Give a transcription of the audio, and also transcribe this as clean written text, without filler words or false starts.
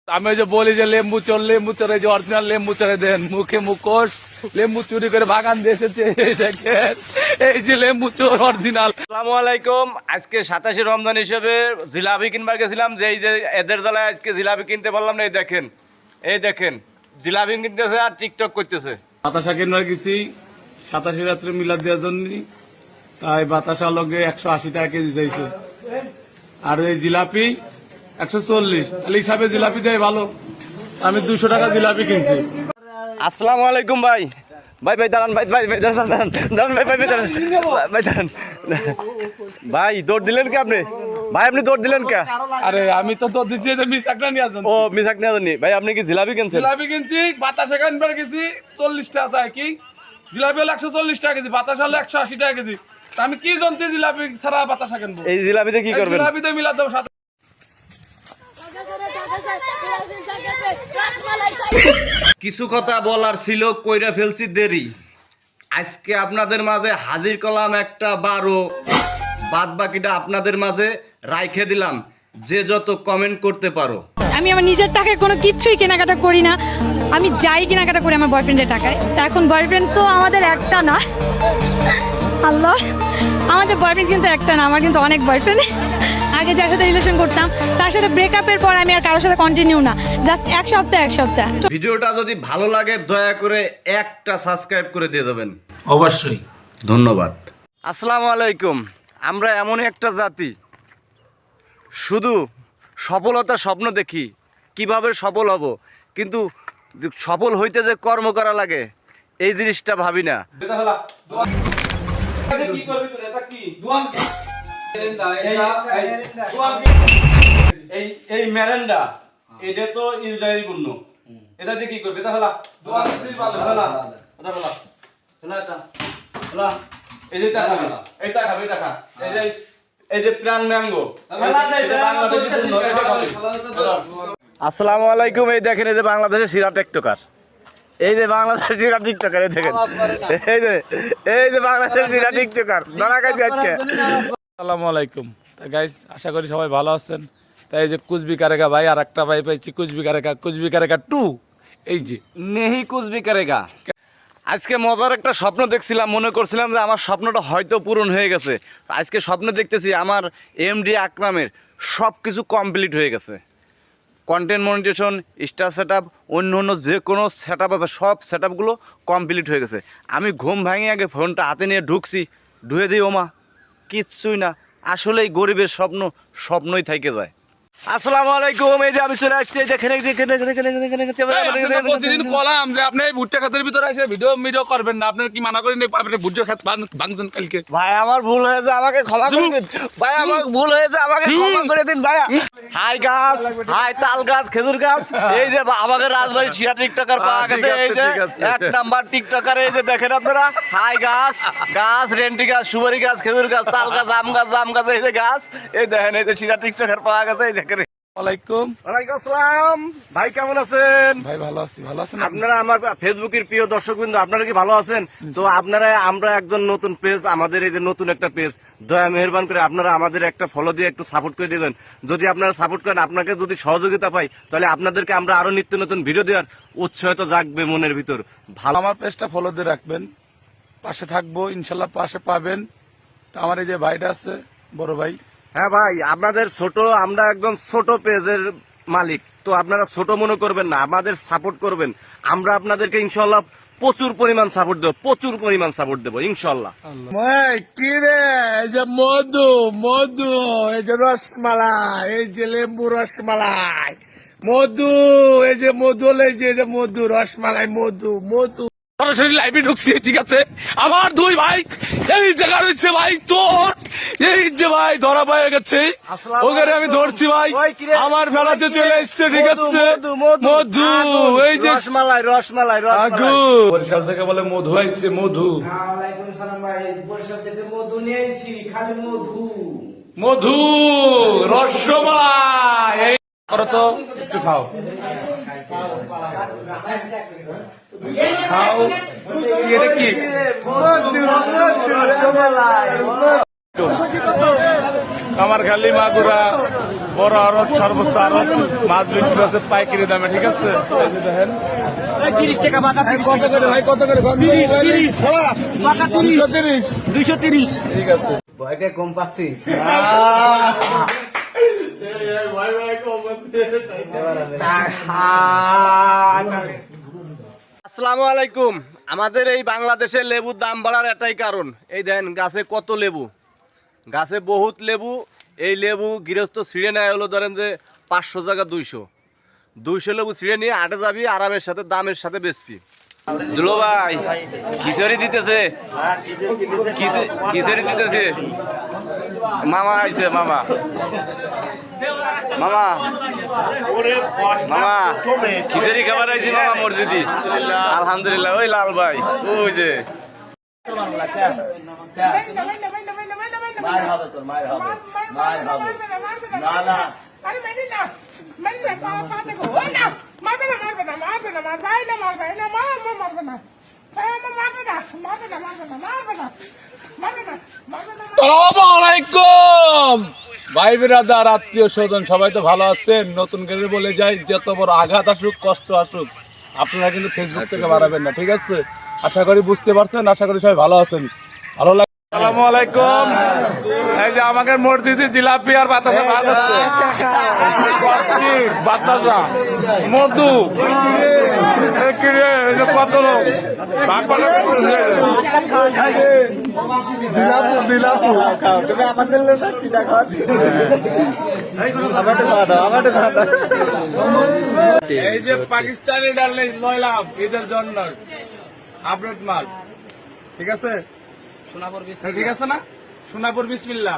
আমি ওই যে বলি যে লেম্বু চোর এই যে অরিজিনাল লেম্বু চোরে দেন, মুখে মুখোশ, লেম্বু চুরি করে বাগান দিয়ে এসেছে। এই দেখেন, এই যে লেম্বু চোর অরিজিনাল। আসসালামু আলাইকুম। আজকে 27 রমজান হিসেবে জিলাপি কিনবার গেছিলাম, যে এই যে এদের জ্বালায় আজকে জিলাপি কিনতে পারলাম না। এই দেখেন জিলাপি কিনতেছে আর টিকটক করতেছে। বাতাসা কিনবার গেছি 27 রাত্রে মিলাদ দেওয়ার জন্য, তাই বাতাসা লগে 180 টাকা কেজি চাইছে, আর এই জিলাপি 140। তাহলে হিসাবে জিলাপি দেয় ভালো, আমি 200 টাকা জিলাপি কিনছি। আসসালামু আলাইকুম ভাই। ভাই দাঁড়ান, ভাই দাঁড়ান, ভাই দাঁড়ান। ভাই দৌড় দিলেন কে আপনি? ভাই আপনি দৌড় দিলেন কে? আরে আমি তো তোর দিচ্ছি মিসাকটা নিয়ে আসেন। ও মিসাক নিয়ে জানি ভাই, আপনি কি জিলাপি কিনছেন? জিলাপি কিনছি, বাতাসা কিনবার গেছি 40 টাকা চাই। কি জিলাপি হলো 140 টাকা কেজি, বাতাসা হলো 180 টাকা কেজি। তা আমি কি জানতে জিলাপি ছাড়া বাতাসা কিনবো? এই জিলাপিতে কি করবেন? জিলাপিতে মিলা দেবো সাথে। কিছু কথা বলার ছিল, কইরা ফেলছি দেরি। আজকে আপনাদের মাঝে হাজির করলাম একটা 12, বাদ বাকিটা আপনাদের মাঝে রাইখে দিলাম, যে যত কমেন্ট করতে পারো। আমি আমার নিজের টাকায় কোনো কিছুই কেনাকাটা করি না, আমি যাই কেনাকাটা করি আমার বয়ফ্রেন্ডের টাকায়। তা এখন বয়ফ্রেন্ড তো আমাদের একটা না, আল্লাহ, আমাদের বয়ফ্রেন্ড কিন্তু একটা না, আমার কিন্তু অনেক বয়ফ্রেন্ড। আগে যার সাথে রিলেশন করতাম তার সাথে ব্রেকআপের পর আমি আর কারোর সাথে কন্টিনিউ না, জাস্ট এক সপ্তাহ। ভিডিওটা যদি ভালো লাগে দয়া করে একটা সাবস্ক্রাইব করে দিয়ে দেবেন, অবশ্যই। ধন্যবাদ। আসসালামু আলাইকুম। আমরা এমন একটা জাতি, শুধু সফলতার স্বপ্ন দেখি, কিভাবে সফল হব, কিন্তু সফল হইতে যে কর্ম করা লাগে এই জিনিসটা ভাবি না। এই মেরেন্ডা এটা তো ইসরায়েলি পণ্য, এটা দিয়ে কি করবে? আসসালামু আলাইকুম। এই দেখেন, এই যে বাংলাদেশের সেরা টিকটকার, এই যে বাংলাদেশের সেরা টিকটকার, এই দেখেন, এই যে বাংলাদেশের সেরা টিকটকার আসসালামু আলাইকুম। গাইস, আশা করি সবাই ভালো আছেন। তাই এই যে কুচবিকারেগা ভাই, আর একটা ভাই পাইছি কুচবিকারেগা 2। এই যে নেহি কুচবিকারেগা। আজকে মজার একটা স্বপ্ন দেখছিলাম, মনে করছিলাম যে আমার স্বপ্নটা হয়তো পূরণ হয়ে গেছে। আজকে স্বপ্ন দেখতেছি আমার এমডি আকরামের সব কিছু কমপ্লিট হয়ে গেছে। Content monetisation, star set up, অন্য যে কোনো সেট আপ আছে, সব সেট আপগুলো কমপ্লিট হয়ে গেছে। আমি ঘুম ভাঙিয়ে আগে ফোনটা হাতে নিয়ে ঢুয়ে দিই, ওমা কিচ্ছুই না। আসলেই গরিবের স্বপ্নই থেকে যায়। আসসালামু আলাইকুম। এই যে আমি চলে আসছি, প্রতিদিন কলাম যে আপনি এই ভুট্টা খাতের ভিতরে এসে ভিডিও করবেন না, আপনার কি মানা করেন? আপনি ভুট্টা খাত ভাঙছেন কালকে। ভাই আমার ভুল হয়েছে, আমাকে ক্ষমা করে দিন ভাই, আমার ভুল হয়েছে, আমাকে ক্ষমা করে দিন ভাই। হাই গাছ, হাই তাল গাছ, খেজুর গাছ। এই যে আমাদের রাজবাড়ির সেরা টিকটকার পাওয়া গেছে, এই যে 1 নাম্বার টিকটকার। এই যে দেখেন আপনারা, হাই গাছ, রেন্টি গাছ, সুপারি গাছ, খেজুর গাছ, তাল গাছ, জাম গাছ, এই যে গাছ, এই দেখেন, এই যে সেরা টিকটকার পাওয়া গেছে। এই দেখেন। ওয়ালাইকুম আসসালাম। ভাই কেমন আছেন? ভাই ভালো আছি। ভালো আছেন আপনারা? আমার ফেসবুকের প্রিয় দর্শকবৃন্দ, আপনারা কি ভালো আছেন? তো আমরা একজন নতুন পেজ, আমাদের এই যে নতুন একটা পেজ, দয়া মেহেরবান করে আপনারা আমাদের একটা ফলো দিয়ে একটু সাপোর্ট করে দিবেন। যদি আপনারা সাপোর্ট করেন, আপনাকে যদি সহযোগিতা পাই, তাহলে আপনাদেরকে আমরা আরো নিত্য নতুন ভিডিও দেওয়ার উৎসাহিত জাগবে মনের ভিতর। ভালো, আমার পেজটা ফলো দিয়ে রাখবেন, পাশে থাকবো ইনশাল্লাহ, পাশে পাবেন। তো আমার এই যে ভাইটা আছে, বড় ভাই। হ্যাঁ ভাই, আপনাদের আমরা একদম ছোট পেজের মালিক, তো আপনারা ছোট মনে করবেন না, আমাদের সাপোর্ট করবেন। আমরা আপনাদেরকে ইনশাল্লাহ প্রচুর পরিমাণ সাপোর্ট দেবো ইনশাল্লাহ। কি রে, এই যে মধু, এই যে রসমালাই, এই যে লেম্বু রসমালাই, মধু, এই যে মধু রসমালাই, মধু সরাসরি লাইভে ঢুকছি। ঠিক আছে, আমার 2 ভাই এই জায়গা রয়েছে ভাই, তোর এই যে ভাই ধরা পেয়ে গেছে, ওখানে আমি ধরছি ভাই, আমার বেলাতে চলে এসছে। ঠিক আছে, মধু, এই যে রসমালাই বরিশাল থেকে বলে মধু আসছে, মধু রসমালাই। করো তো, একটু খাও। এটা কি? আমার খালি মাগুরা বড় আড়ত সর্বোচ্চ আড়ত মাছ বিক্রি আছে পাইকারি দামে, ঠিক আছে? এই যে দেখেন 30 টাকা বাটা, কত করে ভাই, কত করে? 30 বাটা 230। 230। ঠিক আছে। ভয়টা কম পাচ্ছি। আসসালামু আলাইকুম। আমাদের এই বাংলাদেশে লেবুর দাম বাড়ার একটাই কারণ, এই দেন গাছে কত লেবু, গাছে বহুত লেবু। এই লেবু গৃহস্থ ছিঁড়ে নেয় হলো ধরেন যে 500 জায়গা 200 লেবু ছিঁড়ে নিয়ে আটে যাবি, আরামের সাথে দামের সাথে বেচবি। দুলো ভাই খিচুড়ি দিতেছে, খিচুড়ি দিতেছে। মামা আইছে, মামা মামা মামা খিচুড়ি খাবার আইছি মামা মসজিদি। আলহামদুলিল্লাহ। ওই লাল ভাই, ওই যে মার হবে তোর, মার হবে, মার হবে। না না আসসালামালাইকুম ভাই বিরাদার, আত্মীয় স্বজন সবাই তো ভালো আছেন? নতুন করে বলে যাই, যত বড় আঘাত আসুক, কষ্ট আসুক, আপনারা কিন্তু ফেসবুক থেকে বাড়াবেন না, ঠিক আছে? আশা করি বুঝতে পারছেন, আশা করি সবাই ভালো আছেন। ভালো লাগে। আসসালামু আলাইকুম। এই যে আমাকে মসজিদে জিলাপি আর বাতাসা ভাত হচ্ছে, বাতাসা মধু কত লোক ভাগ এই যে পাকিস্তানি ডাল লইলাম ঈদের জন্য আপডেট মাল, ঠিক আছে? ঠিক আছে না? সোনাপুর বিসমিল্লাহ।